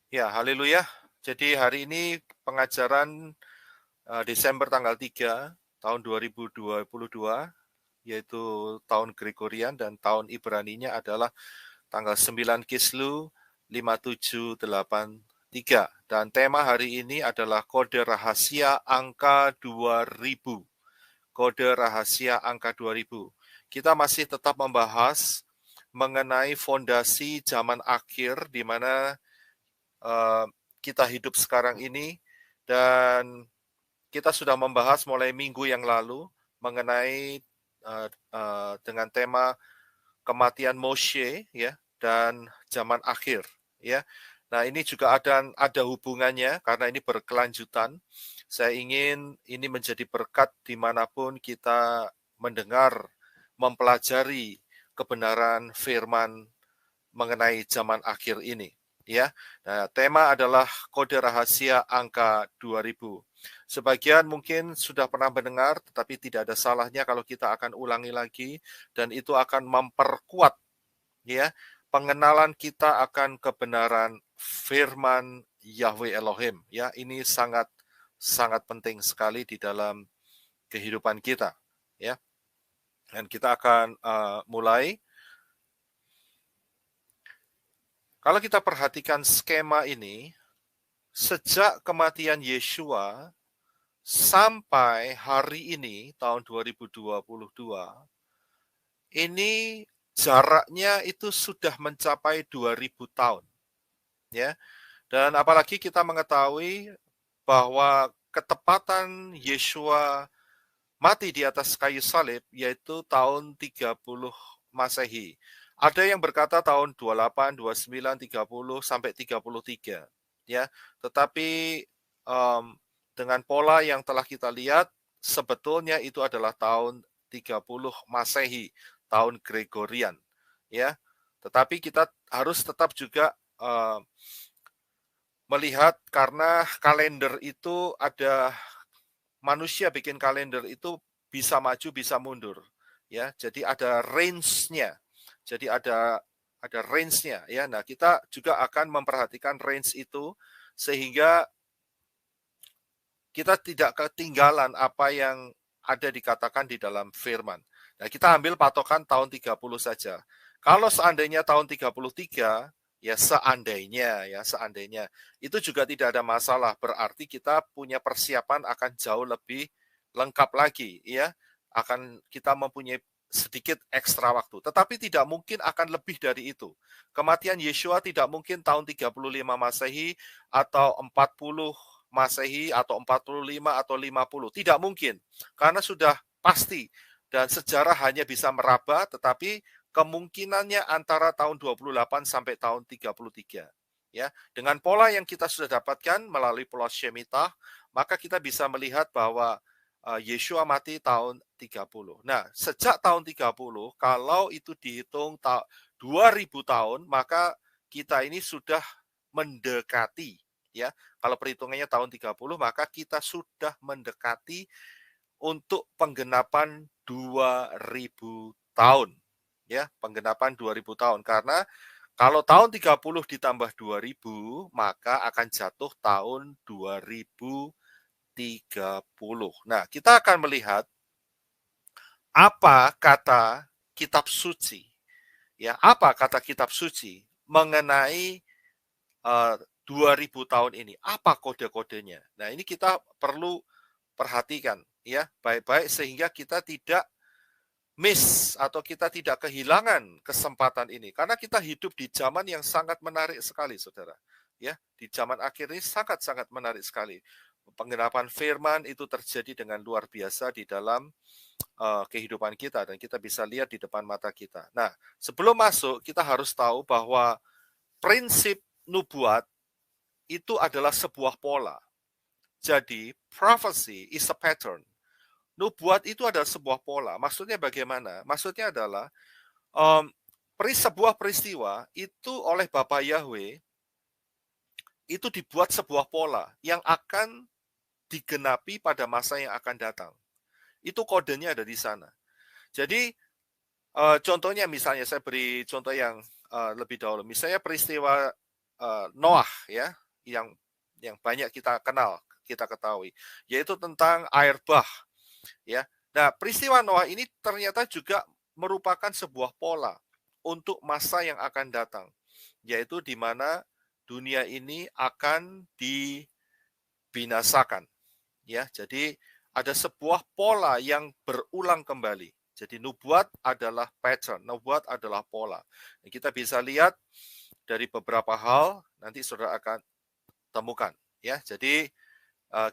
Ya, haleluya. Jadi hari ini pengajaran Desember tanggal 3 tahun 2022, yaitu tahun Gregorian, dan tahun Ibraninya adalah tanggal 9 Kislu 5783. Dan tema hari ini adalah kode rahasia angka 2000. Kode rahasia angka 2000. Kita masih tetap membahas mengenai fondasi zaman akhir di mana uh, kita hidup sekarang ini, dan kita sudah membahas mulai minggu yang lalu mengenai dengan tema kematian Moshe, ya, dan zaman akhir, ya. Nah, ini juga ada hubungannya karena ini berkelanjutan. Saya ingin ini menjadi berkat dimanapun kita mendengar, mempelajari kebenaran firman mengenai zaman akhir ini, ya. Nah, tema adalah kode rahasia angka 2000. Sebagian mungkin sudah pernah mendengar, tetapi tidak ada salahnya kalau kita akan ulangi lagi, dan itu akan memperkuat, ya, pengenalan kita akan kebenaran firman Yahweh Elohim, ya. Ini sangat sangat penting sekali di dalam kehidupan kita, ya. Dan kita akan mulai. Kalau kita perhatikan skema ini, sejak kematian Yeshua sampai hari ini, tahun 2022, ini jaraknya itu sudah mencapai 2000 tahun. Ya. Dan apalagi kita mengetahui bahwa ketepatan Yeshua mati di atas kayu salib, yaitu tahun 30 Masehi. Ada yang berkata tahun 28, 29, 30, sampai 33. Ya, tetapi dengan pola yang telah kita lihat, sebetulnya itu adalah tahun 30 Masehi, tahun Gregorian. Ya, tetapi kita harus tetap juga melihat, karena kalender itu ada, manusia bikin kalender itu bisa maju bisa mundur, ya. Jadi ada range-nya. Jadi ada range-nya, ya. Nah, kita juga akan memperhatikan range itu sehingga kita tidak ketinggalan apa yang ada dikatakan di dalam firman. Nah, kita ambil patokan tahun 30 saja. Kalau seandainya tahun 33, ya seandainya, itu juga tidak ada masalah, berarti kita punya persiapan akan jauh lebih lengkap lagi, ya. Akan kita mempunyai sedikit ekstra waktu, tetapi tidak mungkin akan lebih dari itu. Kematian Yeshua tidak mungkin tahun 35 Masehi atau 40 Masehi atau 45 atau 50. Tidak mungkin, karena sudah pasti, dan sejarah hanya bisa meraba, tetapi kemungkinannya antara tahun 28 sampai tahun 33. Ya, dengan pola yang kita sudah dapatkan melalui pola Shemitah, maka kita bisa melihat bahwa Yeshua mati tahun 30. Nah, sejak tahun 30, kalau itu dihitung 2000 tahun, maka kita ini sudah mendekati, ya. Kalau perhitungannya tahun 30, maka kita sudah mendekati untuk penggenapan 2000 tahun. Ya, penggenapan 2000 tahun. Karena kalau tahun 30 ditambah 2000, maka akan jatuh tahun 2030. Nah, kita akan melihat apa kata kitab suci. Ya, apa kata kitab suci mengenai 2000 tahun ini? Apa kode-kodenya? Nah, ini kita perlu perhatikan, ya, baik-baik, sehingga kita tidak miss atau kita tidak kehilangan kesempatan ini, karena kita hidup di zaman yang sangat menarik sekali, saudara. Ya, di zaman akhir ini sangat-sangat menarik sekali. Penggenapan firman itu terjadi dengan luar biasa di dalam kehidupan kita, dan kita bisa lihat di depan mata kita. Nah, sebelum masuk, kita harus tahu bahwa prinsip nubuat itu adalah sebuah pola. Jadi, prophecy is a pattern. Nubuat itu adalah sebuah pola. Maksudnya bagaimana? Maksudnya adalah um, sebuah peristiwa itu oleh Bapa Yahweh itu dibuat sebuah pola yang akan digenapi pada masa yang akan datang. Itu kodenya ada di sana. Jadi contohnya, misalnya saya beri contoh yang lebih dahulu. Misalnya peristiwa Noah ya, yang banyak kita kenal, kita ketahui, yaitu tentang air bah ya. Nah, peristiwa Noah ini ternyata juga merupakan sebuah pola untuk masa yang akan datang, yaitu di mana dunia ini akan dibinasakan ya. Jadi ada sebuah pola yang berulang kembali. Jadi nubuat adalah pattern, nubuat adalah pola. Kita bisa lihat dari beberapa hal, nanti saudara akan temukan ya. Jadi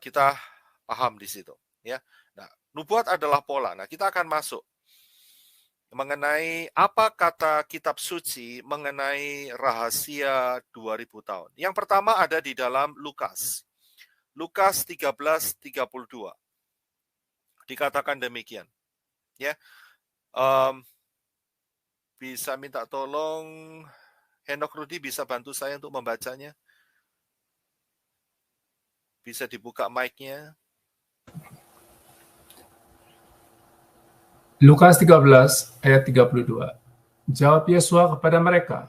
kita paham di situ ya. Nah, nubuat adalah pola. Nah, kita akan masuk mengenai apa kata kitab suci mengenai rahasia 2000 tahun. Yang pertama ada di dalam Lukas. Lukas 13:32. Dikatakan demikian. Ya. Bisa minta tolong Henok Rudi bisa bantu saya untuk membacanya? Bisa dibuka mic-nya? Lukas 13 ayat 32. Jawab Yesua kepada mereka,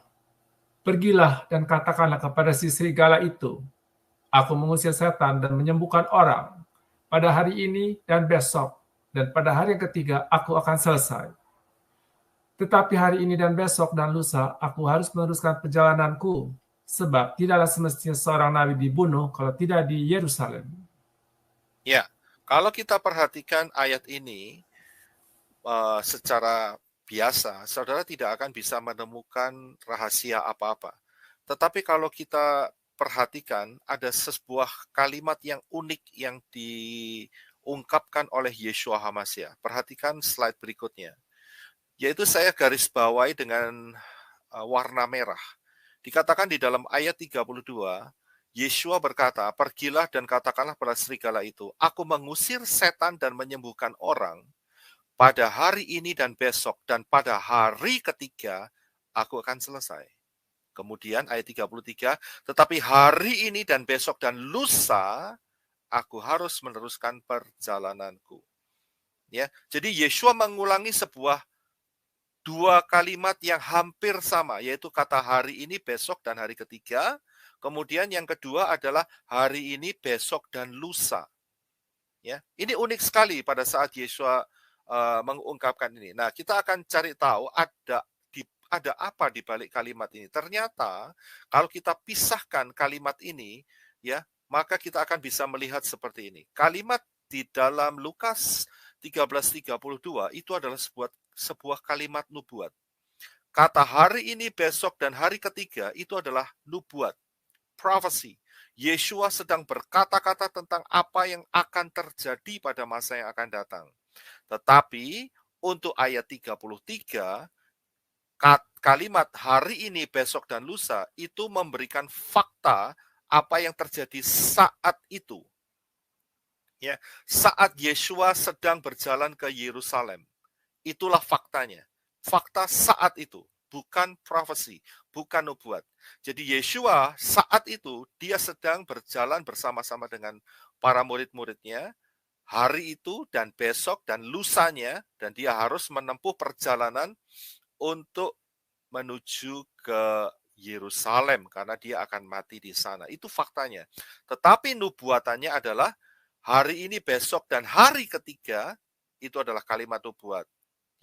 "Pergilah dan katakanlah kepada si serigala itu, aku mengusir setan dan menyembuhkan orang. Pada hari ini dan besok, dan pada hari yang ketiga aku akan selesai. Tetapi hari ini dan besok dan lusa aku harus meneruskan perjalananku, sebab tidaklah semestinya seorang nabi dibunuh kalau tidak di Yerusalem." Ya, kalau kita perhatikan ayat ini secara biasa, saudara tidak akan bisa menemukan rahasia apa-apa. Tetapi kalau kita perhatikan, ada sebuah kalimat yang unik yang diungkapkan oleh Yeshua HaMashiach. Perhatikan slide berikutnya. Yaitu saya garis bawahi dengan warna merah. Dikatakan di dalam ayat 32, Yeshua berkata, "Pergilah dan katakanlah pada serigala itu, aku mengusir setan dan menyembuhkan orang. Pada hari ini dan besok, dan pada hari ketiga, aku akan selesai." Kemudian ayat 33, "Tetapi hari ini dan besok dan lusa, aku harus meneruskan perjalananku." Ya, jadi Yeshua mengulangi dua kalimat yang hampir sama, yaitu kata hari ini, besok, dan hari ketiga. Kemudian yang kedua adalah hari ini, besok, dan lusa. Ya, ini unik sekali pada saat Yeshua mengungkapkan ini. Nah, kita akan cari tahu ada apa di balik kalimat ini. Ternyata kalau kita pisahkan kalimat ini, ya, maka kita akan bisa melihat seperti ini. Kalimat di dalam Lukas 13:32 itu adalah sebuah kalimat nubuat. Kata hari ini, besok, dan hari ketiga itu adalah nubuat, prophecy. Yeshua sedang berkata-kata tentang apa yang akan terjadi pada masa yang akan datang. Tetapi untuk ayat 33, kalimat hari ini, besok, dan lusa itu memberikan fakta apa yang terjadi saat itu. Ya, saat Yeshua sedang berjalan ke Yerusalem. Itulah faktanya. Fakta saat itu, bukan prophecy, bukan nubuat. Jadi Yeshua saat itu dia sedang berjalan bersama-sama dengan para murid-muridnya hari itu dan besok dan lusanya, dan dia harus menempuh perjalanan untuk menuju ke Yerusalem karena dia akan mati di sana. Itu faktanya. Tetapi nubuatannya adalah hari ini, besok, dan hari ketiga itu adalah kalimat nubuat.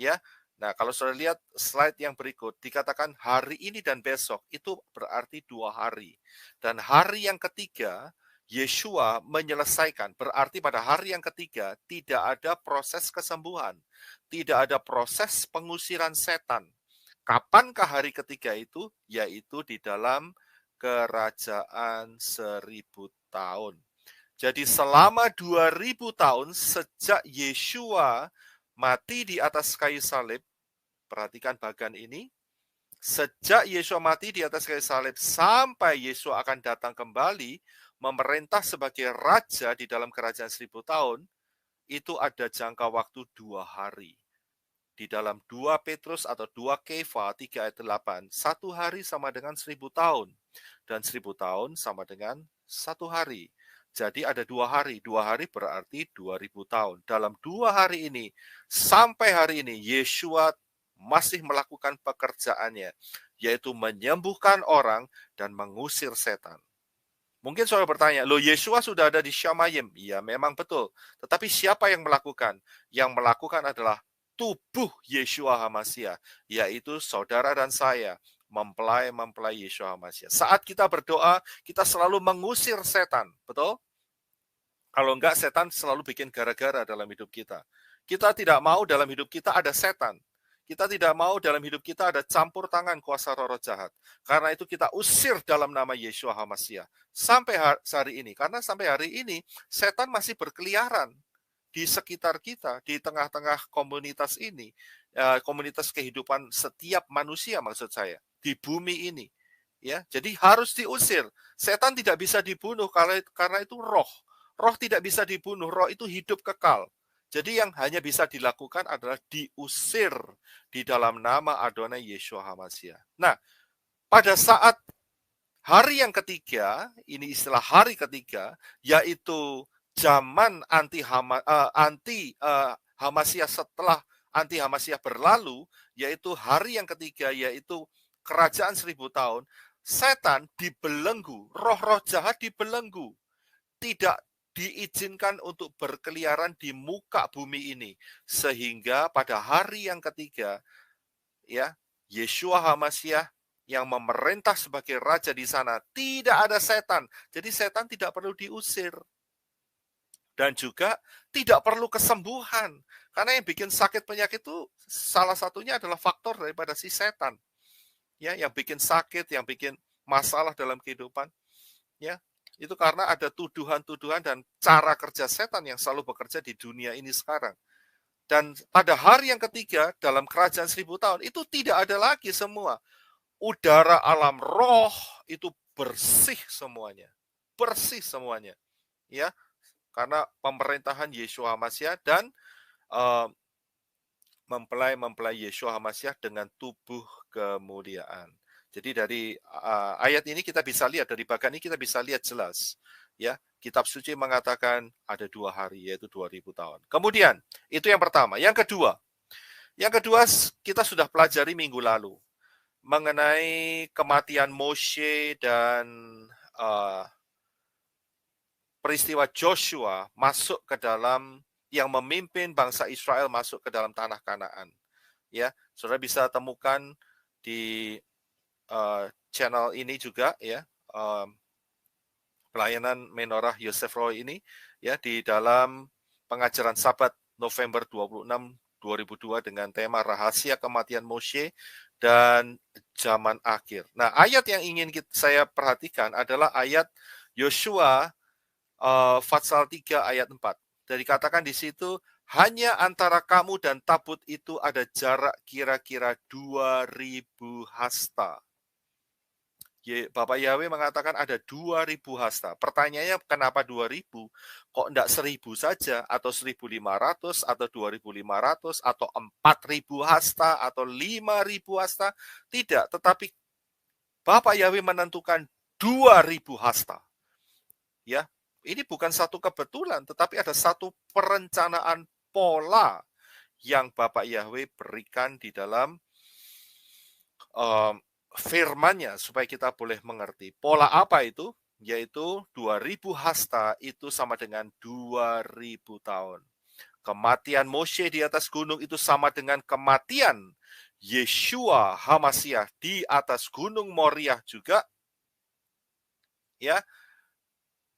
Ya. Nah, kalau saudara lihat slide yang berikut, dikatakan hari ini dan besok, itu berarti 2 hari. Dan hari yang ketiga, Yeshua menyelesaikan, berarti pada hari yang ketiga, tidak ada proses kesembuhan, tidak ada proses pengusiran setan. Kapankah hari ketiga itu? Yaitu di dalam kerajaan 1000 tahun. Jadi selama 2000 tahun sejak Yeshua mati di atas kayu salib, perhatikan bagian ini, sejak Yeshua mati di atas kayu salib sampai Yeshua akan datang kembali memerintah sebagai raja di dalam kerajaan 1000 tahun, itu ada jangka waktu 2 hari. Di dalam 2 Petrus atau 2 Kefa 3 ayat 8, 1 hari sama dengan 1000 tahun. Dan 1000 tahun sama dengan 1 hari. Jadi ada 2 hari. 2 hari berarti 2000 tahun. Dalam 2 hari ini, sampai hari ini, Yeshua masih melakukan pekerjaannya, yaitu menyembuhkan orang dan mengusir setan. Mungkin saudara bertanya, loh Yesua sudah ada di Syamayim. Iya, memang betul. Tetapi siapa yang melakukan? Yang melakukan adalah tubuh Yesua HaMashiach, yaitu saudara dan saya, mempelai Yesua HaMashiach. Saat kita berdoa, kita selalu mengusir setan, betul? Kalau enggak, setan selalu bikin gara-gara dalam hidup kita. Kita tidak mau dalam hidup kita ada setan. Kita tidak mau dalam hidup kita ada campur tangan kuasa roh jahat. Karena itu kita usir dalam nama Yesua HaMashiach. Sampai hari ini. Karena sampai hari ini, setan masih berkeliaran di sekitar kita, di tengah-tengah komunitas ini. Komunitas kehidupan setiap manusia maksud saya. Di bumi ini. Ya, jadi harus diusir. Setan tidak bisa dibunuh karena itu roh. Roh tidak bisa dibunuh, roh itu hidup kekal. Jadi yang hanya bisa dilakukan adalah diusir di dalam nama Adonai Yesua HaMashiach. Nah, pada saat hari yang ketiga, ini istilah hari ketiga, yaitu zaman anti Hamashiach setelah anti Hamashiach berlalu, yaitu hari yang ketiga, yaitu kerajaan 1000 tahun, setan dibelenggu, roh-roh jahat dibelenggu. Tidak diizinkan untuk berkeliaran di muka bumi ini. Sehingga pada hari yang ketiga, ya, Yesua HaMashiach yang memerintah sebagai raja di sana, tidak ada setan. Jadi setan tidak perlu diusir. Dan juga tidak perlu kesembuhan. Karena yang bikin sakit penyakit itu salah satunya adalah faktor daripada si setan. Ya, yang bikin sakit, yang bikin masalah dalam kehidupan, ya, itu karena ada tuduhan-tuduhan dan cara kerja setan yang selalu bekerja di dunia ini sekarang. Dan pada hari yang ketiga, dalam kerajaan 1000 tahun, itu tidak ada lagi semua. Udara alam roh itu bersih semuanya. Bersih semuanya. Ya, karena pemerintahan Yesua HaMashiach dan mempelai Yesua HaMashiach dengan tubuh kemuliaan. Jadi dari ayat ini kita bisa lihat, dari bagian ini kita bisa lihat jelas. Ya, kitab suci mengatakan ada 2 hari, yaitu 2000 tahun. Kemudian, itu yang pertama. Yang kedua kita sudah pelajari minggu lalu. Mengenai kematian Moshe dan peristiwa Joshua masuk ke dalam, yang memimpin bangsa Israel masuk ke dalam tanah Kanaan. Ya, saudara bisa temukan di channel ini juga, ya, pelayanan Menorah Yosef Roy ini, ya, di dalam pengajaran Sabat November 26, 2002 dengan tema Rahasia Kematian Moshe dan Zaman Akhir. Nah, ayat yang ingin saya perhatikan adalah ayat Yosua pasal 3 ayat 4. Dan dikatakan di situ, hanya antara kamu dan tabut itu ada jarak kira-kira 2000 hasta. Bapak Yahweh mengatakan ada 2000 hasta. Pertanyaannya kenapa 2000? Kok enggak 1000 saja, atau 1500, atau 2500, atau 4000 hasta, atau 5000 hasta? Tidak, tetapi Bapak Yahweh menentukan 2000 hasta. Ya, ini bukan satu kebetulan, tetapi ada satu perencanaan pola yang Bapak Yahweh berikan di dalam firman-Nya supaya kita boleh mengerti. Pola apa itu? Yaitu 2000 hasta itu sama dengan 2000 tahun. Kematian Moshe di atas gunung itu sama dengan kematian Yesua HaMashiach di atas gunung Moriah juga. Ya.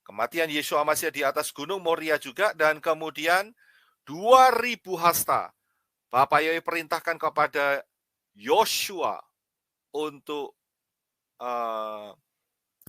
Kematian Yesua HaMashiach di atas gunung Moriah juga, dan kemudian 2000 hasta. Bapak Yahweh perintahkan kepada Yosua untuk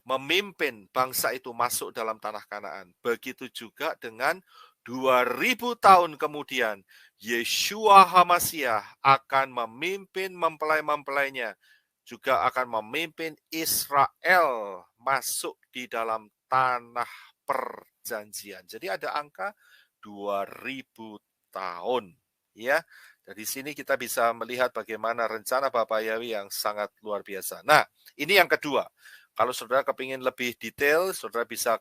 memimpin bangsa itu masuk dalam tanah Kanaan. Begitu juga dengan 2000 tahun kemudian, Yesua HaMashiach akan memimpin mempelai-mempelainya, juga akan memimpin Israel masuk di dalam tanah perjanjian. Jadi ada angka 2000 tahun. Ya, dari sini kita bisa melihat bagaimana rencana Bapak Yahweh yang sangat luar biasa. Nah, ini yang kedua. Kalau saudara kepingin lebih detail, saudara bisa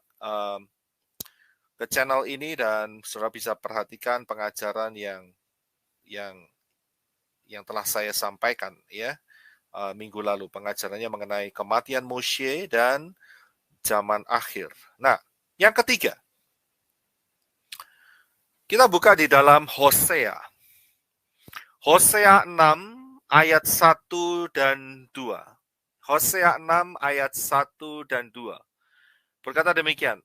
ke channel ini dan saudara bisa perhatikan pengajaran yang yang telah saya sampaikan ya minggu lalu, pengajarannya mengenai kematian Moshe dan zaman akhir. Nah, yang ketiga, kita buka di dalam Hosea. Hosea 6 ayat 1 dan 2. Hosea 6 ayat 1 dan 2. Berkata demikian,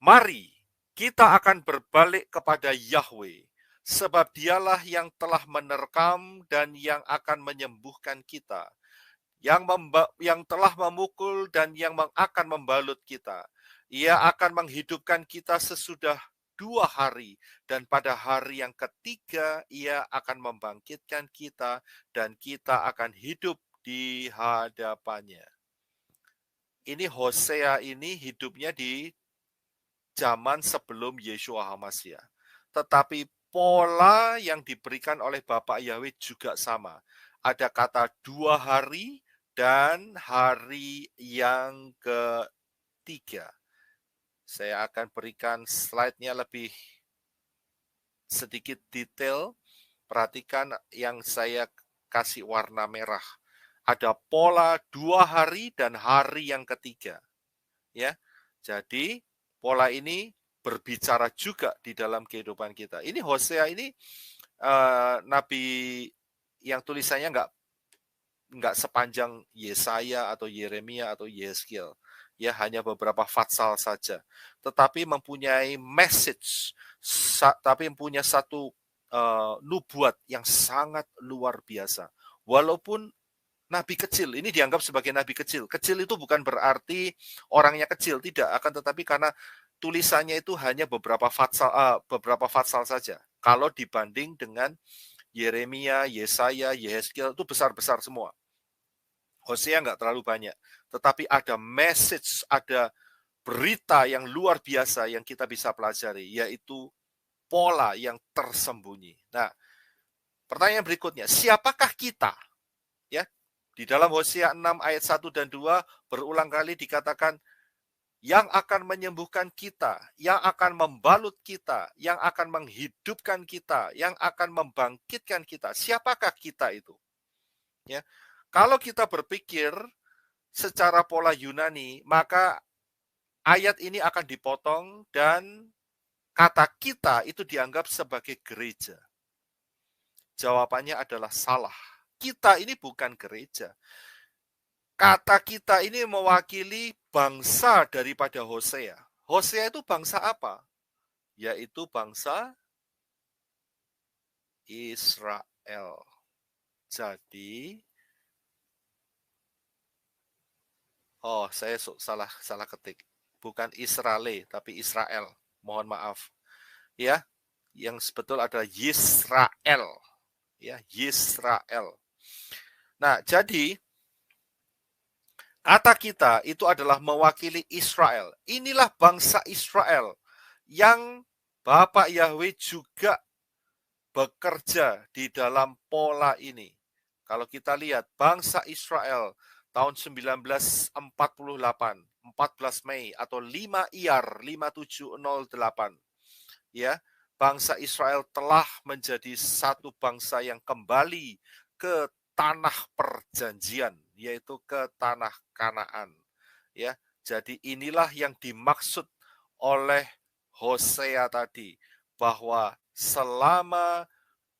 mari kita akan berbalik kepada Yahweh, sebab dialah yang telah menerkam dan yang akan menyembuhkan kita, yang telah memukul dan yang akan membalut kita. Ia akan menghidupkan kita sesudah 2 hari, dan pada hari yang ketiga ia akan membangkitkan kita, dan kita akan hidup di hadapannya. Ini Hosea ini hidupnya di zaman sebelum Yeshua HaMashiach. Tetapi pola yang diberikan oleh Bapak Yahweh juga sama. Ada kata 2 hari dan hari yang ketiga. Saya akan berikan slide-nya lebih sedikit detail. Perhatikan yang saya kasih warna merah. Ada pola 2 hari dan hari yang ketiga. Ya, jadi pola ini berbicara juga di dalam kehidupan kita. Ini Hosea ini nabi yang tulisannya nggak sepanjang Yesaya atau Yeremia atau Yeskiel. Ya, hanya beberapa fatsal saja. Tetapi mempunyai message, tapi mempunyai satu nubuat yang sangat luar biasa. Walaupun nabi kecil, ini dianggap sebagai nabi kecil. Kecil itu bukan berarti orangnya kecil, tidak. Akan tetapi karena tulisannya itu hanya beberapa fatsal saja. Kalau dibanding dengan Yeremia, Yesaya, Yehezkiel itu besar-besar semua. Hosea nggak terlalu banyak. Tetapi ada message, ada berita yang luar biasa yang kita bisa pelajari, yaitu pola yang tersembunyi. Nah, pertanyaan berikutnya, siapakah kita? Ya, di dalam Hosea 6 ayat 1 dan 2 berulang kali dikatakan yang akan menyembuhkan kita, yang akan membalut kita, yang akan menghidupkan kita, yang akan membangkitkan kita. Siapakah kita itu? Ya. Kalau kita berpikir secara pola Yunani, maka ayat ini akan dipotong dan kata kita itu dianggap sebagai gereja. Jawabannya adalah salah. Kita ini bukan gereja. Kata kita ini mewakili bangsa daripada Hosea. Hosea itu bangsa apa? Yaitu bangsa Israel. Jadi, saya salah ketik. Bukan Israel, tapi Israel. Mohon maaf. Ya, yang betul adalah Yisrael. Ya, Yisrael. Nah, jadi kata kita itu adalah mewakili Israel. Inilah bangsa Israel yang Bapak Yahweh juga bekerja di dalam pola ini. Kalau kita lihat bangsa Israel tahun 1948, 14 Mei atau 5 Iyar 5708. Ya, bangsa Israel telah menjadi satu bangsa yang kembali ke tanah perjanjian, yaitu ke tanah Kanaan. Ya, jadi inilah yang dimaksud oleh Hosea tadi, bahwa selama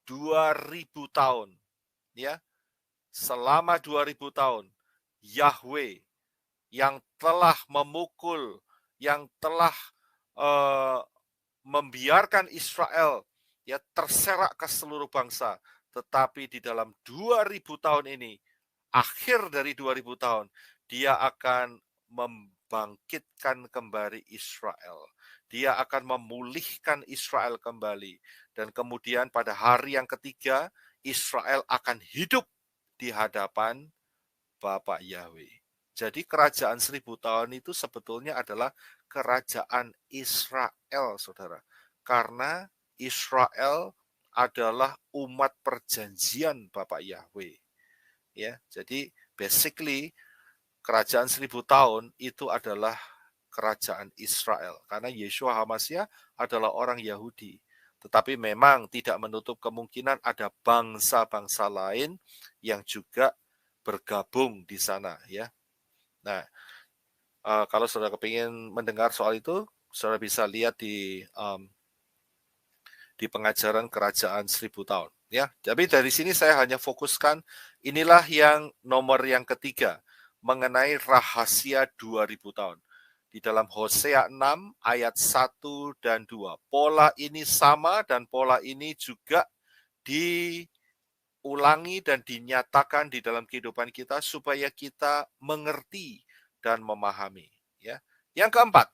2000 tahun, ya, selama 2000 tahun, Yahweh yang telah memukul, yang telah membiarkan Israel ya terserak ke seluruh bangsa, tetapi di dalam 2000 tahun ini, akhir dari 2000 tahun, dia akan membangkitkan kembali Israel. Dia akan memulihkan Israel kembali. Dan kemudian pada hari yang ketiga, Israel akan hidup di hadapan Bapak Yahweh. Jadi kerajaan 1000 tahun itu sebetulnya adalah kerajaan Israel, saudara. Karena Israel adalah umat perjanjian Bapak Yahweh. Ya, jadi basically kerajaan 1000 tahun itu adalah kerajaan Israel. Karena Yeshua HaMashiach adalah orang Yahudi. Tetapi memang tidak menutup kemungkinan ada bangsa-bangsa lain yang juga bergabung di sana, ya. Nah, kalau saudara kepingin mendengar soal itu, saudara bisa lihat di pengajaran kerajaan 1000 tahun, ya. Tapi dari sini saya hanya fokuskan inilah yang nomor yang ketiga mengenai rahasia 2000 tahun. Di dalam Hosea 6 ayat 1 dan 2. Pola ini sama dan pola ini juga diulangi dan dinyatakan di dalam kehidupan kita supaya kita mengerti dan memahami, ya. Yang keempat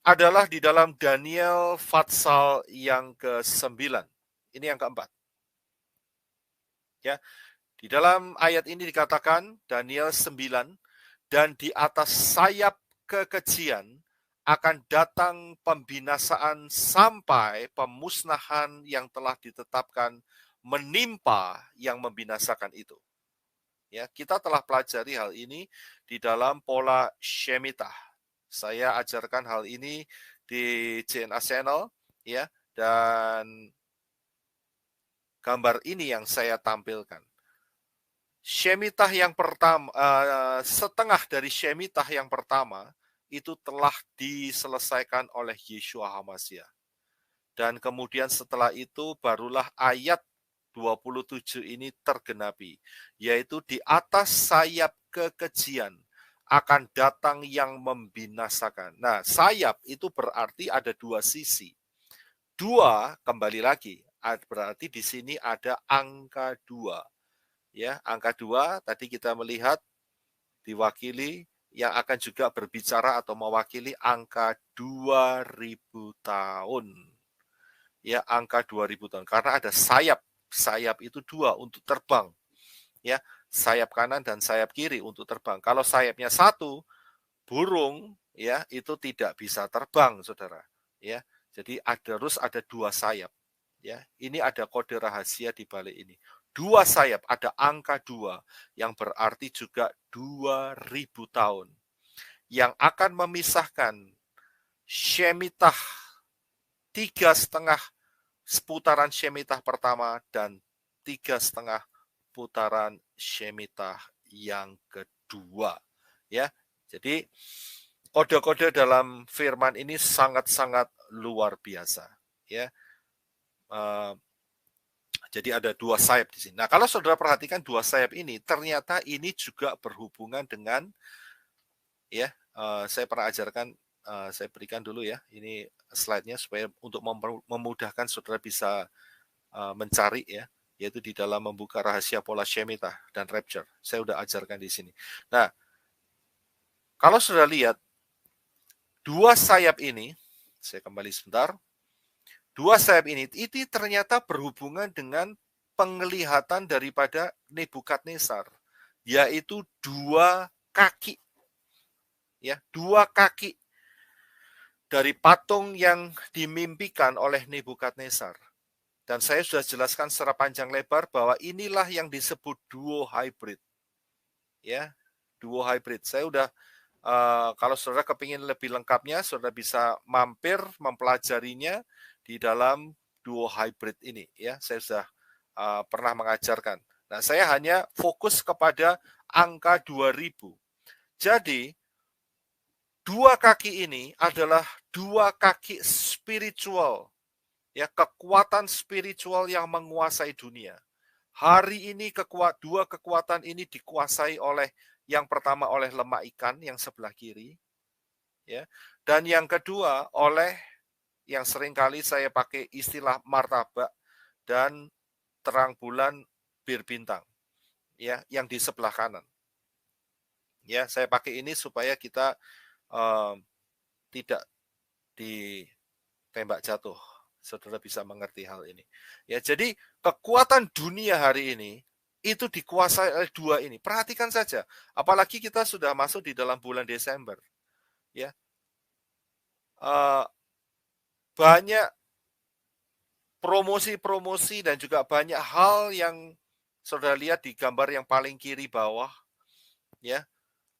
adalah di dalam Daniel Fatsal yang ke-9. Ini yang keempat. Ya, di dalam ayat ini dikatakan Daniel 9, dan di atas sayap kekejian akan datang pembinasaan sampai pemusnahan yang telah ditetapkan menimpa yang membinasakan itu. Ya, kita telah pelajari hal ini di dalam pola Shemitah. Saya ajarkan hal ini di JNA Channel, ya, dan gambar ini yang saya tampilkan. Shemitah yang pertama, setengah dari Shemitah yang pertama itu telah diselesaikan oleh Yeshua HaMashiach. Dan kemudian setelah itu barulah ayat 27 ini tergenapi, yaitu di atas sayap kekejian akan datang yang membinasakan. Nah, sayap itu berarti ada dua sisi. Dua, kembali lagi, berarti di sini ada angka 2. Ya, angka 2 tadi kita melihat diwakili yang akan juga berbicara atau mewakili angka 2000 tahun. Ya, angka 2000 tahun karena ada sayap. Sayap itu 2 untuk terbang. Ya, sayap kanan dan sayap kiri untuk terbang. Kalau sayapnya 1, burung ya itu tidak bisa terbang, Saudara. Ya. Jadi harus ada 2 sayap. Ya, ini ada kode rahasia di balik ini. 2 sayap, ada angka 2 yang berarti juga 2000 tahun. Yang akan memisahkan Shemitah 3,5 putaran Shemitah pertama dan 3,5 putaran Shemitah yang kedua, ya. Jadi kode-kode dalam firman ini sangat-sangat luar biasa, ya. Jadi ada 2 sayap di sini. Nah, kalau saudara perhatikan 2 sayap ini, ternyata ini juga berhubungan dengan, ya, saya pernah ajarkan, saya berikan dulu ya, ini slide-nya supaya untuk memudahkan saudara bisa mencari ya, yaitu di dalam membuka rahasia pola Shemitah dan Rapture. Saya sudah ajarkan di sini. Nah, kalau sudah lihat 2 sayap ini, saya kembali sebentar. 2 sayap ini ternyata berhubungan dengan penglihatan daripada Nebukadnezar, yaitu 2 kaki. Ya, 2 kaki dari patung yang dimimpikan oleh Nebukadnezar. Dan saya sudah jelaskan secara panjang lebar bahwa inilah yang disebut duo hybrid. Ya, duo hybrid. Saya sudah kalau saudara kepingin lebih lengkapnya, saudara bisa mampir mempelajarinya di dalam duo hybrid ini. Ya, saya sudah pernah mengajarkan. Nah, saya hanya fokus kepada angka 2000. Jadi, 2 kaki ini adalah 2 kaki spiritual. Ya, kekuatan spiritual yang menguasai dunia. Hari ini 2 kekuatan ini dikuasai oleh yang pertama oleh lemak ikan yang sebelah kiri, ya, dan yang kedua oleh yang seringkali saya pakai istilah martabak dan terang bulan bir bintang, ya, yang di sebelah kanan. Ya, saya pakai ini supaya kita tidak ditembak jatuh. Saudara bisa mengerti hal ini. Ya, jadi kekuatan dunia hari ini itu dikuasai oleh 2 ini. Perhatikan saja, apalagi kita sudah masuk di dalam bulan Desember. Ya, banyak promosi-promosi dan juga banyak hal yang saudara lihat di gambar yang paling kiri bawah. Ya,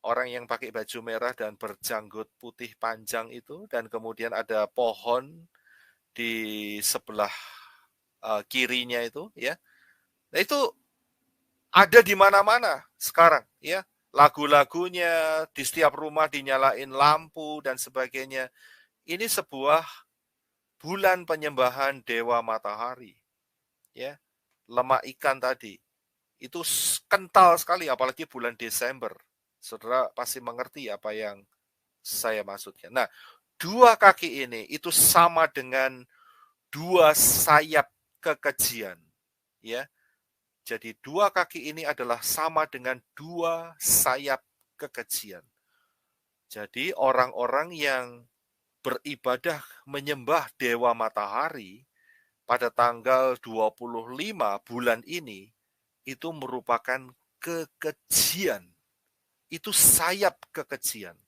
orang yang pakai baju merah dan berjanggut putih panjang itu, dan kemudian ada pohon di sebelah kirinya itu, ya. Nah, itu ada di mana-mana sekarang, ya. Lagu-lagunya di setiap rumah dinyalain lampu dan sebagainya. Ini sebuah bulan penyembahan dewa matahari, ya. Lemak ikan tadi itu kental sekali, apalagi bulan Desember. Saudara pasti mengerti apa yang saya maksudkan. Nah, dua kaki ini itu sama dengan dua sayap kekejian, ya. Jadi dua kaki ini adalah sama dengan dua sayap kekejian. Jadi orang-orang yang beribadah menyembah dewa matahari pada tanggal 25 bulan ini itu merupakan kekejian. Itu sayap kekejian.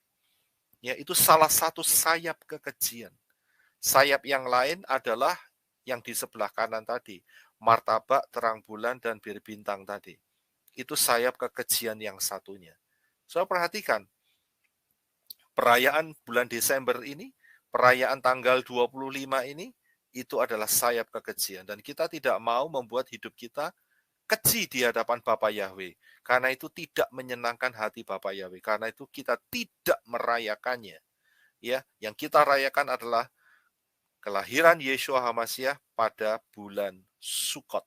Ya, itu salah satu sayap kekejian. Sayap yang lain adalah yang di sebelah kanan tadi, martabak, terang bulan, dan bir bintang tadi. Itu sayap kekejian yang satunya. So, perhatikan, perayaan bulan Desember ini, perayaan tanggal 25 ini, itu adalah sayap kekejian. Dan kita tidak mau membuat hidup kita keji di hadapan Bapa Yahweh. Karena itu tidak menyenangkan hati Bapa Yahweh. Karena itu kita tidak merayakannya. Ya, yang kita rayakan adalah kelahiran Yeshua HaMashiach pada bulan Sukot.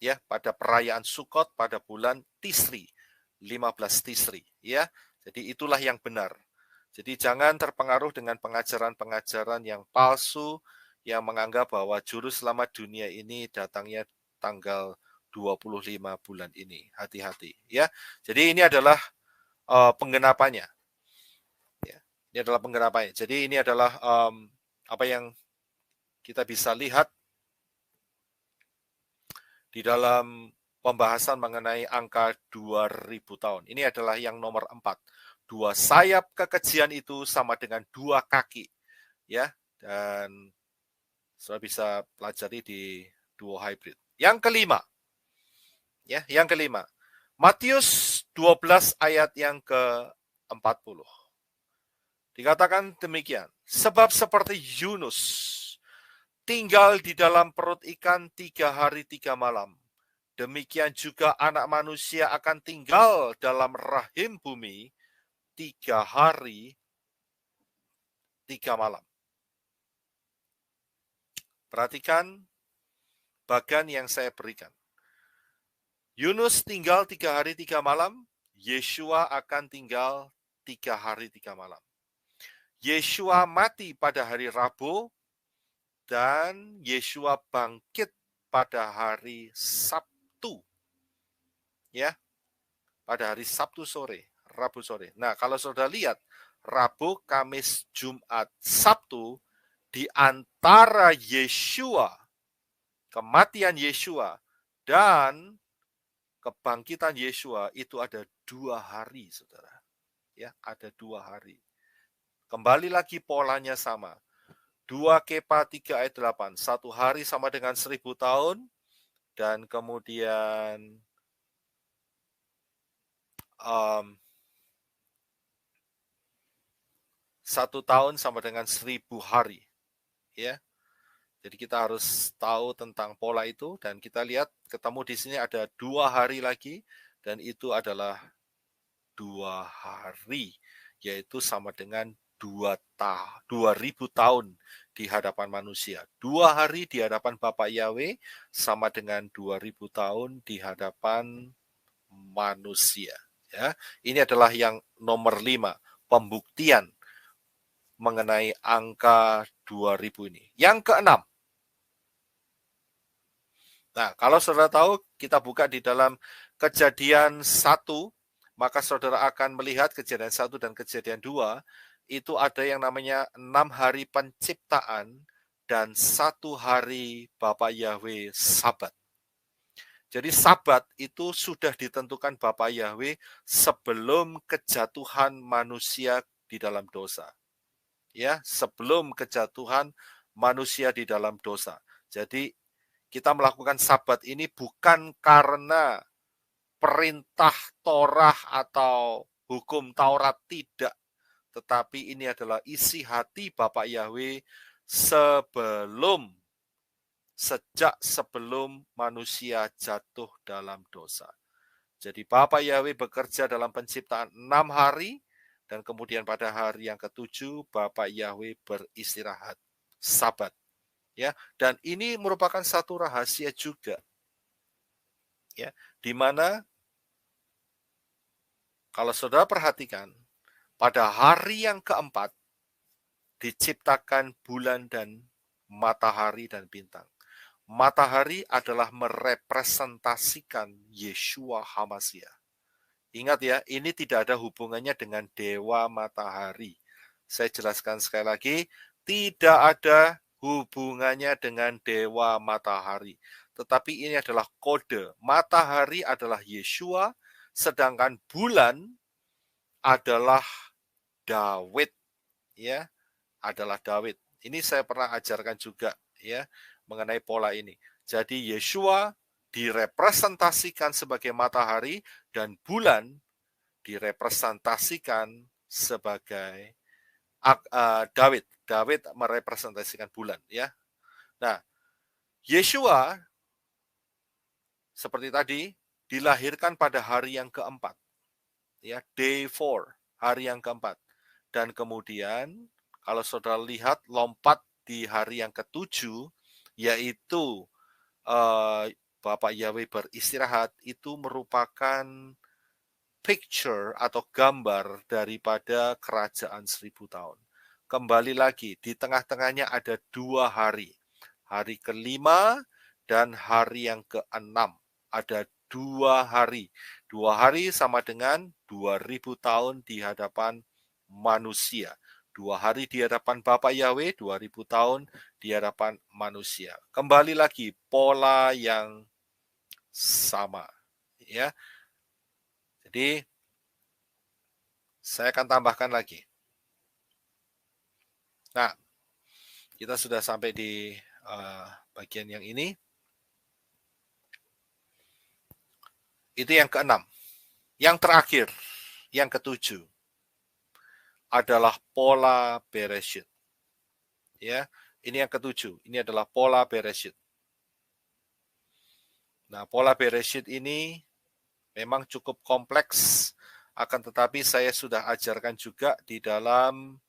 Ya, pada perayaan Sukot pada bulan Tisri, 15 Tisri, ya. Jadi itulah yang benar. Jadi jangan terpengaruh dengan pengajaran-pengajaran yang palsu yang menganggap bahwa juru selamat dunia ini datangnya tanggal 25 bulan ini. Hati-hati, ya. Jadi ini adalah penggenapannya. Ya, ini adalah penggenapannya. Jadi ini adalah apa yang kita bisa lihat di dalam pembahasan mengenai angka 2000 tahun. Ini adalah yang nomor 4. Dua sayap kekejian itu sama dengan dua kaki. Ya, dan sudah bisa pelajari di duo hybrid. Yang kelima. Ya, yang kelima. Matius 12 ayat yang ke-40. Dikatakan demikian, sebab seperti Yunus tinggal di dalam perut ikan 3 hari 3 malam, demikian juga anak manusia akan tinggal dalam rahim bumi 3 hari 3 malam. Perhatikan bagan yang saya berikan. Yunus tinggal 3 hari 3 malam, Yeshua akan tinggal 3 hari 3 malam. Yeshua mati pada hari Rabu, dan Yeshua bangkit pada hari Sabtu. Ya, pada hari Sabtu sore, Rabu sore. Nah, kalau saudara lihat, Rabu, Kamis, Jumat, Sabtu, di antara Yeshua, kematian Yeshua, dan kebangkitan Yeshua, itu ada 2 hari, saudara. Ya, ada 2 hari. Kembali lagi polanya sama. 2 Kepa 3 ayat 8. 1 hari sama dengan 1000 tahun. Dan kemudian 1 tahun sama dengan 1000 hari. Ya. Jadi kita harus tahu tentang pola itu. Dan kita lihat ketemu di sini ada 2 hari lagi. Dan itu adalah 2 hari. Yaitu sama dengan 2000 tahun di hadapan manusia. 2 hari di hadapan Bapa Yahweh sama dengan 2000 tahun di hadapan manusia. Ya, ini adalah yang nomor 5, pembuktian mengenai angka 2000 ini. Yang keenam. Nah, kalau saudara tahu, kita buka di dalam Kejadian 1, maka saudara akan melihat Kejadian 1 dan Kejadian 2, itu ada yang namanya 6 hari penciptaan dan 1 hari Bapa Yahweh Sabat. Jadi Sabat itu sudah ditentukan Bapa Yahweh sebelum kejatuhan manusia di dalam dosa. Ya, sebelum kejatuhan manusia di dalam dosa. Jadi kita melakukan Sabat ini bukan karena perintah Torah atau hukum Taurat, tidak. Tetapi ini adalah isi hati Bapa Yahweh sejak sebelum manusia jatuh dalam dosa. Jadi Bapa Yahweh bekerja dalam penciptaan 6 hari, dan kemudian pada hari yang ke-7 Bapa Yahweh beristirahat, Sabat. Ya, dan ini merupakan satu rahasia juga. Ya, di mana kalau saudara perhatikan, pada hari yang keempat diciptakan bulan dan matahari dan bintang. Matahari adalah merepresentasikan Yeshua HaMashiach. Ingat ya, ini tidak ada hubungannya dengan dewa matahari. Saya jelaskan sekali lagi, tidak ada hubungannya dengan dewa matahari. Tetapi ini adalah kode. Matahari adalah Yeshua, sedangkan bulan adalah Daud, ya, adalah Daud. Ini saya pernah ajarkan juga, ya, mengenai pola ini. Jadi Yeshua direpresentasikan sebagai matahari dan bulan direpresentasikan sebagai Daud. Daud merepresentasikan bulan, ya. Nah, Yeshua seperti tadi dilahirkan pada hari yang keempat, ya, day 4, hari yang keempat. Dan kemudian kalau saudara lihat lompat di hari yang ke-7, yaitu Bapak Yahweh beristirahat, itu merupakan picture atau gambar daripada kerajaan 1000 tahun. Kembali lagi, di tengah-tengahnya ada 2 hari. Hari ke-5 dan hari yang ke-6. Ada 2 hari. 2 hari sama dengan 2000 tahun di hadapan manusia. 2 hari di hadapan Bapa Yahweh, 2000 tahun di hadapan manusia. Kembali lagi, pola yang sama. Ya. Jadi, saya akan tambahkan lagi. Nah, kita sudah sampai di bagian yang ini. Itu yang ke-6. Yang terakhir, yang ke-7 adalah pola Bereshit. Ya, ini yang ke-7. Ini adalah pola Bereshit. Nah, pola Bereshit ini memang cukup kompleks, akan tetapi saya sudah ajarkan juga di dalam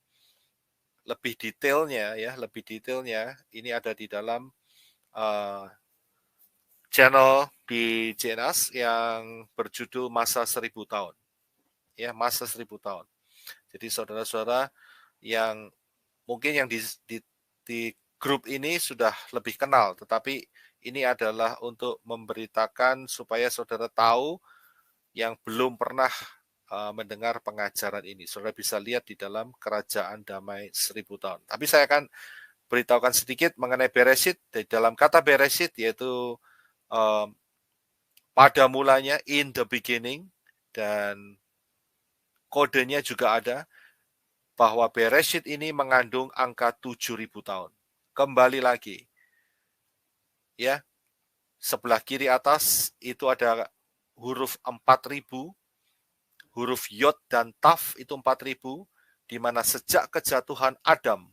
lebih detailnya, ya, lebih detailnya. Ini ada di dalam channel di JNAS yang berjudul Masa 1000 tahun. Ya, Masa 1000 tahun. Jadi saudara-saudara yang mungkin yang di grup ini sudah lebih kenal, tetapi ini adalah untuk memberitakan supaya saudara tahu yang belum pernah mendengar pengajaran ini. Saudara bisa lihat di dalam Kerajaan Damai 1000 tahun. Tapi saya akan beritahukan sedikit mengenai Bereshit. Di dalam kata Bereshit yaitu pada mulanya, in the beginning, dan kodenya juga ada, bahwa Bereshit ini mengandung angka 7000 tahun. Kembali lagi, ya, sebelah kiri atas itu ada huruf 4000, huruf Yod dan Taf itu 4000, di mana sejak kejatuhan Adam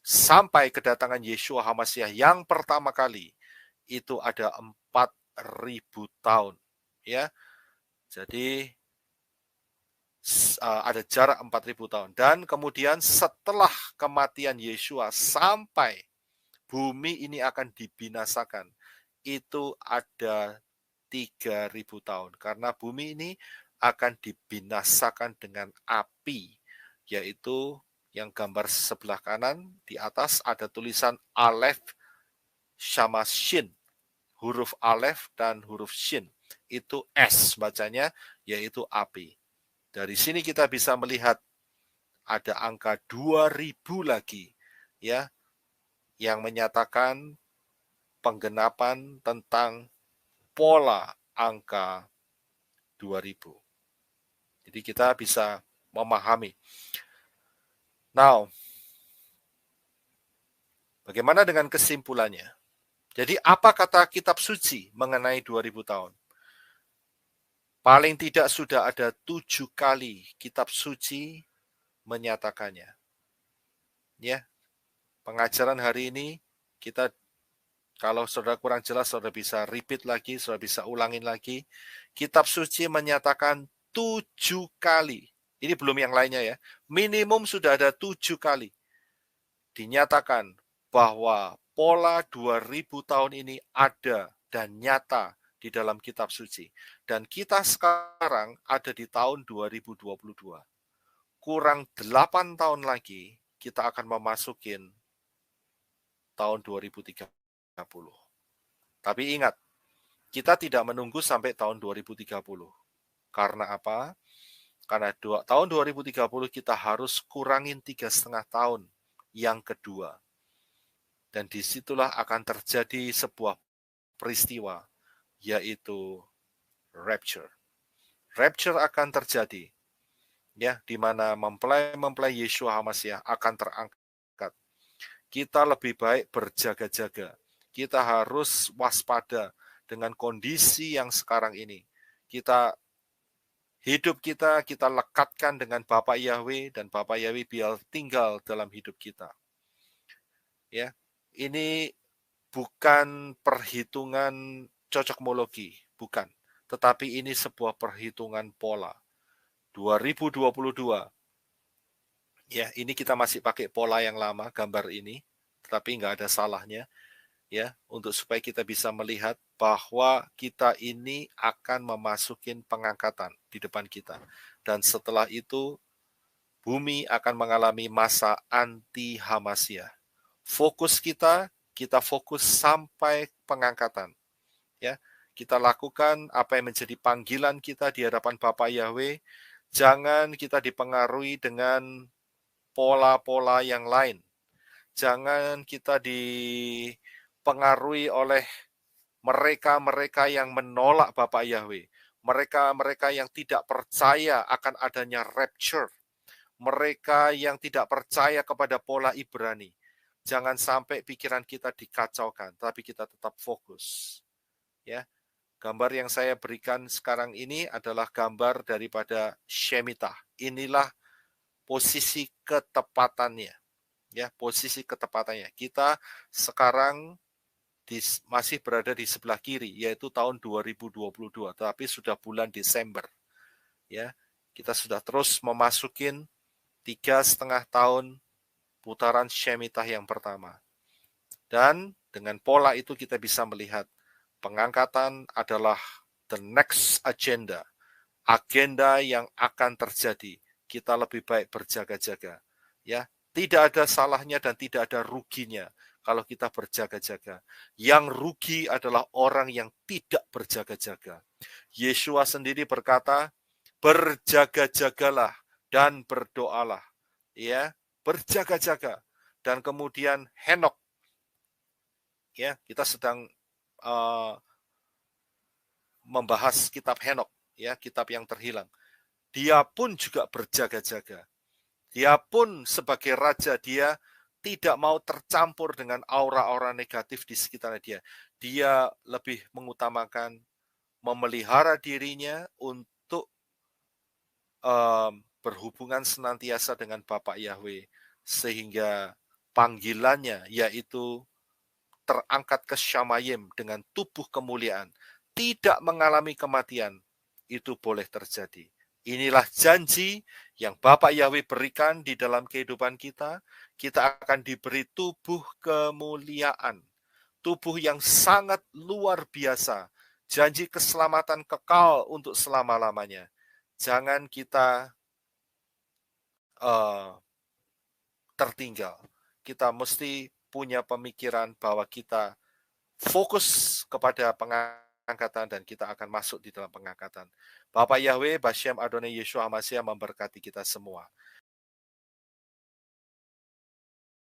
sampai kedatangan Yeshua HaMashiach yang pertama kali, itu ada 4000 tahun. Ya, jadi ada jarak 4000 tahun. Dan kemudian setelah kematian Yeshua sampai bumi ini akan dibinasakan, itu ada 3000 tahun. Karena bumi ini akan dibinasakan dengan api, yaitu yang gambar sebelah kanan di atas ada tulisan Aleph sama Shin. Huruf Aleph dan huruf Shin. Itu S bacanya, yaitu api. Dari sini kita bisa melihat ada angka 2000 lagi, ya, yang menyatakan penggenapan tentang pola angka 2000. Jadi kita bisa memahami. Now, bagaimana dengan kesimpulannya? Jadi apa kata kitab suci mengenai 2000 tahun? Paling tidak sudah ada 7 kali kitab suci menyatakannya. Ya. pengajaran hari ini, kita kalau saudara kurang jelas, saudara bisa repeat lagi, saudara bisa ulangin lagi. Kitab suci menyatakan 7 kali. Ini belum yang lainnya ya. Minimum sudah ada 7 kali. Dinyatakan bahwa pola 2000 tahun ini ada dan nyata di dalam kitab suci. Dan kita sekarang ada di tahun 2022. Kurang 8 tahun lagi, kita akan memasukin tahun 2030. Tapi ingat, kita tidak menunggu sampai tahun 2030. Karena apa? Karena tahun 2030 kita harus kurangin 3,5 tahun yang kedua. Dan disitulah akan terjadi sebuah peristiwa, yaitu rapture. Rapture akan terjadi, ya, di mana mempelai Yeshua HaMashiach akan terangkat. Kita lebih baik berjaga-jaga. Kita harus waspada dengan kondisi yang sekarang ini. Hidup kita lekatkan dengan Bapa Yahweh, dan Bapa Yahweh biar tinggal dalam hidup kita. Ya, ini bukan perhitungan cocokmologi, bukan. Tetapi ini sebuah perhitungan pola. 2022, ya, ini kita masih pakai pola yang lama, gambar ini, tetapi nggak ada salahnya, ya, untuk supaya kita bisa melihat bahwa kita ini akan memasukin pengangkatan di depan kita. Dan setelah itu, bumi akan mengalami masa anti-Hamasya. Fokus kita fokus sampai pengangkatan. Ya, kita lakukan apa yang menjadi panggilan kita di hadapan Bapa Yahweh. Jangan kita dipengaruhi dengan pola-pola yang lain. Jangan kita dipengaruhi oleh mereka-mereka yang menolak Bapa Yahweh. Mereka-mereka yang tidak percaya akan adanya rapture. Mereka yang tidak percaya kepada pola Ibrani. Jangan sampai pikiran kita dikacaukan, tapi kita tetap fokus. Ya, gambar yang saya berikan sekarang ini adalah gambar daripada Shemitah. Inilah posisi ketepatannya. Ya, posisi ketepatannya. Kita sekarang masih berada di sebelah kiri, yaitu tahun 2022, tapi sudah bulan Desember. Ya, kita sudah terus memasukin 3,5 tahun putaran Shemitah yang pertama. Dan dengan pola itu kita bisa melihat pengangkatan adalah the next agenda yang akan terjadi. Kita lebih baik berjaga-jaga. Ya, tidak ada salahnya dan tidak ada ruginya kalau kita berjaga-jaga. Yang rugi adalah orang yang tidak berjaga-jaga. Yeshua sendiri berkata, berjaga-jagalah dan berdoalah. Ya, berjaga-jaga. Dan kemudian Henok, ya, kita sedang membahas kitab Henok, ya, kitab yang terhilang. Dia pun juga berjaga-jaga. Dia pun sebagai raja, dia tidak mau tercampur dengan aura-aura negatif di sekitarnya dia. Dia lebih mengutamakan memelihara dirinya untuk berhubungan senantiasa dengan Bapa Yahweh, sehingga panggilannya yaitu terangkat ke Syamayim dengan tubuh kemuliaan, tidak mengalami kematian, itu boleh terjadi. Inilah janji yang Bapa Yahweh berikan di dalam kehidupan kita. Kita akan diberi tubuh kemuliaan, tubuh yang sangat luar biasa, janji keselamatan kekal untuk selama-lamanya. Jangan kita tertinggal. Kita mesti punya pemikiran bahwa kita fokus kepada pengangkatan dan kita akan masuk di dalam pengangkatan. Bapak Yahweh, Bashem Adonai Yeshua HaMashiach memberkati kita semua.